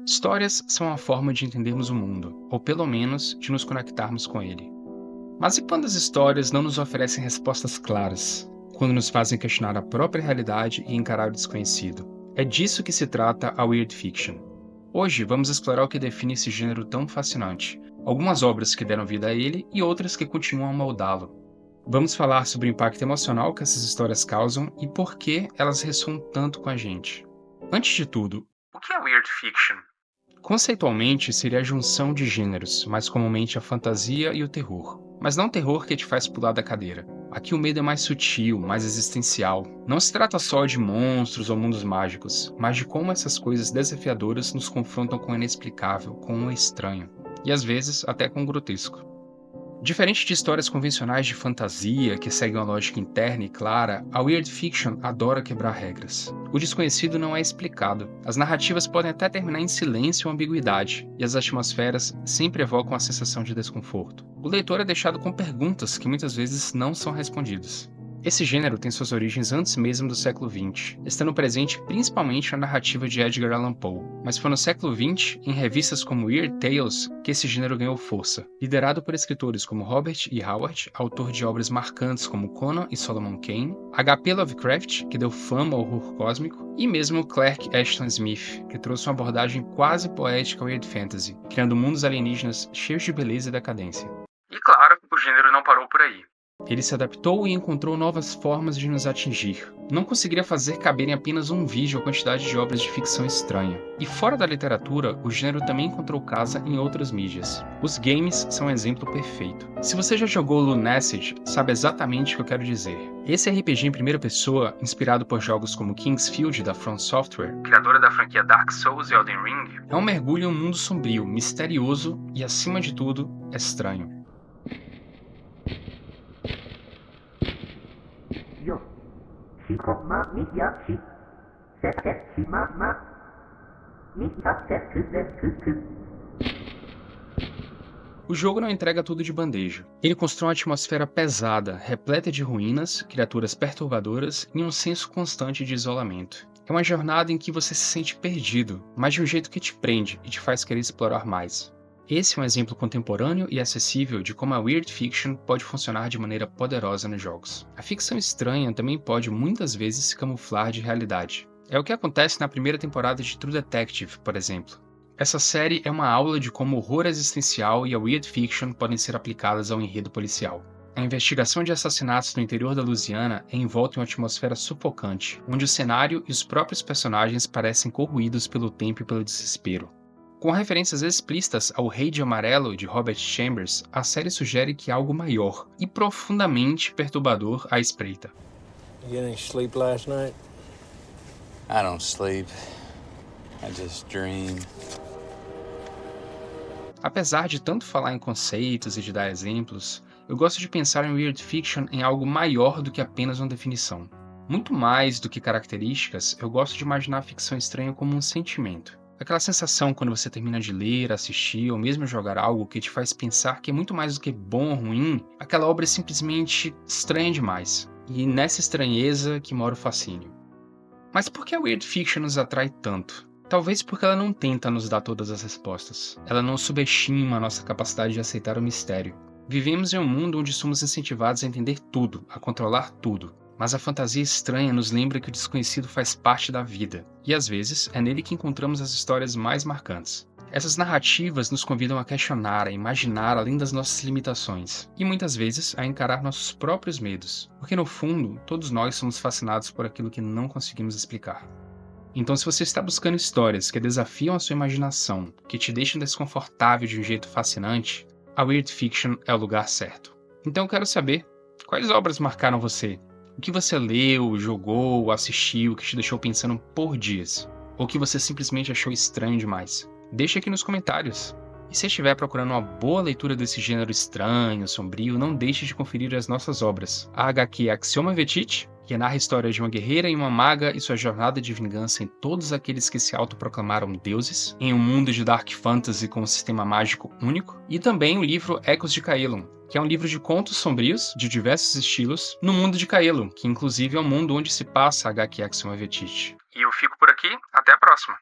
Histórias são uma forma de entendermos o mundo, ou pelo menos de nos conectarmos com ele. Mas e quando as histórias não nos oferecem respostas claras? Quando nos fazem questionar a própria realidade e encarar o desconhecido? É disso que se trata a Weird Fiction. Hoje vamos explorar o que define esse gênero tão fascinante, algumas obras que deram vida a ele e outras que continuam a moldá-lo. Vamos falar sobre o impacto emocional que essas histórias causam e por que elas ressoam tanto com a gente. Antes de tudo, o que é Weird Fiction? Conceitualmente, seria a junção de gêneros, mais comumente a fantasia e o terror. Mas não terror que te faz pular da cadeira. Aqui o medo é mais sutil, mais existencial. Não se trata só de monstros ou mundos mágicos, mas de como essas coisas desafiadoras nos confrontam com o inexplicável, com o estranho. E às vezes até com o grotesco. Diferente de histórias convencionais de fantasia, que seguem uma lógica interna e clara, a Weird Fiction adora quebrar regras. O desconhecido não é explicado. As narrativas podem até terminar em silêncio ou ambiguidade, e as atmosferas sempre evocam a sensação de desconforto. O leitor é deixado com perguntas que muitas vezes não são respondidas. Esse gênero tem suas origens antes mesmo do século XX, estando presente principalmente na narrativa de Edgar Allan Poe, mas foi no século XX, em revistas como Weird Tales, que esse gênero ganhou força, liderado por escritores como Robert E. Howard, autor de obras marcantes como Conan e Solomon Kane, H.P. Lovecraft, que deu fama ao horror cósmico, e mesmo Clark Ashton Smith, que trouxe uma abordagem quase poética ao Weird Fantasy, criando mundos alienígenas cheios de beleza e decadência. E claro, o gênero não parou por aí. Ele se adaptou e encontrou novas formas de nos atingir. Não conseguiria fazer caber em apenas um vídeo a quantidade de obras de ficção estranha. E fora da literatura, o gênero também encontrou casa em outras mídias. Os games são um exemplo perfeito. Se você já jogou Lunacid, sabe exatamente o que eu quero dizer. Esse RPG em primeira pessoa, inspirado por jogos como Kingsfield da From Software, criadora da franquia Dark Souls e Elden Ring, é um mergulho em um mundo sombrio, misterioso e, acima de tudo, estranho. O jogo não entrega tudo de bandeja. Ele constrói uma atmosfera pesada, repleta de ruínas, criaturas perturbadoras e um senso constante de isolamento. É uma jornada em que você se sente perdido, mas de um jeito que te prende e te faz querer explorar mais. Esse é um exemplo contemporâneo e acessível de como a Weird Fiction pode funcionar de maneira poderosa nos jogos. A ficção estranha também pode muitas vezes se camuflar de realidade. É o que acontece na primeira temporada de True Detective, por exemplo. Essa série é uma aula de como o horror existencial e a Weird Fiction podem ser aplicadas ao enredo policial. A investigação de assassinatos no interior da Louisiana é envolta em uma atmosfera sufocante, onde o cenário e os próprios personagens parecem corroídos pelo tempo e pelo desespero. Com referências explícitas ao Rei de Amarelo de Robert Chambers, a série sugere que há algo maior e profundamente perturbador à espreita. You get any sleep last night? I don't sleep. I just dream. Apesar de tanto falar em conceitos e de dar exemplos, eu gosto de pensar em Weird Fiction em algo maior do que apenas uma definição. Muito mais do que características, eu gosto de imaginar a ficção estranha como um sentimento. Aquela sensação quando você termina de ler, assistir ou mesmo jogar algo que te faz pensar que é muito mais do que bom ou ruim, aquela obra é simplesmente estranha demais. E nessa estranheza que mora o fascínio. Mas por que a Weird Fiction nos atrai tanto? Talvez porque ela não tenta nos dar todas as respostas. Ela não subestima a nossa capacidade de aceitar o mistério. Vivemos em um mundo onde somos incentivados a entender tudo, a controlar tudo. Mas a fantasia estranha nos lembra que o desconhecido faz parte da vida, e às vezes é nele que encontramos as histórias mais marcantes. Essas narrativas nos convidam a questionar, a imaginar além das nossas limitações, e muitas vezes a encarar nossos próprios medos, porque no fundo, todos nós somos fascinados por aquilo que não conseguimos explicar. Então, se você está buscando histórias que desafiam a sua imaginação, que te deixam desconfortável de um jeito fascinante, a Weird Fiction é o lugar certo. Então eu quero saber, quais obras marcaram você? O que você leu, jogou, assistiu, que te deixou pensando por dias? Ou que você simplesmente achou estranho demais? Deixe aqui nos comentários. E se estiver procurando uma boa leitura desse gênero estranho, sombrio, não deixe de conferir as nossas obras. A HQ Axioma Vetit, que narra a história de uma guerreira e uma maga e sua jornada de vingança em todos aqueles que se autoproclamaram deuses, em um mundo de dark fantasy com um sistema mágico único, e também o livro Ecos de Caelum, que é um livro de contos sombrios, de diversos estilos, no mundo de Caelum, que inclusive é um mundo onde se passa a HQ Axioma Vetit. E eu fico por aqui, até a próxima!